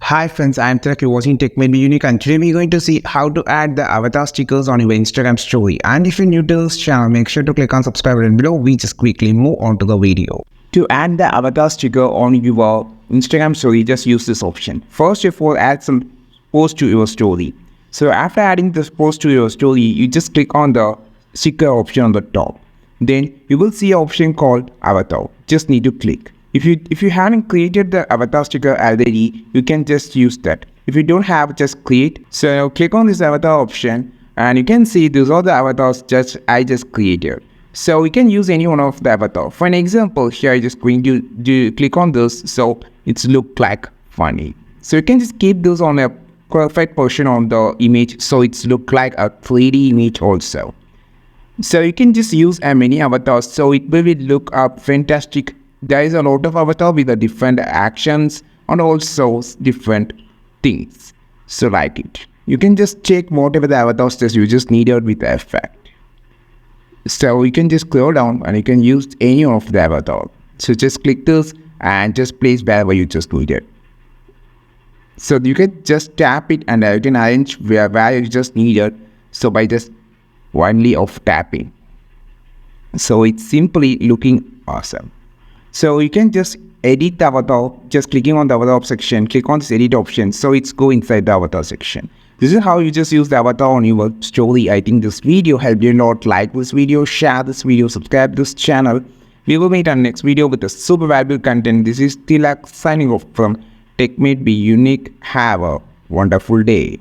Hi friends, I am Tilak, you're watching Tech Made Me Unique, and today we're going to see how to add the avatar stickers on your Instagram story. And if you're new to this channel, make sure to click on subscribe button below. We just quickly move on to the video. To add the avatar sticker on your Instagram story, just use this option. First of all, add some post to your story. So after adding this post to your story, you just click on the sticker option on the top. Then you will see an option called avatar. Just need to click. If you haven't created the avatar sticker already, you can just use that. If you don't have, just create. So click on this avatar option and you can see these are the avatars I just created. So you can use any one of the avatar. For an example, here I just going to click on this so it's look like funny. So you can just keep those on a perfect portion on the image so it's look like a 3D image also. So you can just use many avatars so it will look fantastic. There is a lot of avatar with the different actions and also different things. So like it. You can just check whatever the avatars that you just needed with the effect. So you can just scroll down and you can use any of the avatar. So just click this and just place wherever you just needed. So you can just tap it and you can arrange where you just needed. So by just only of tapping. So it's simply looking awesome. So you can just edit the avatar, just clicking on the avatar section, click on this edit option, so it's go inside the avatar section. This is how you just use the avatar on your story. I think this video helped you a lot. Like this video, share this video, subscribe this channel. We will meet on next video with a super valuable content. This is Tilak signing off from Tech Made Me Unique. Have a wonderful day.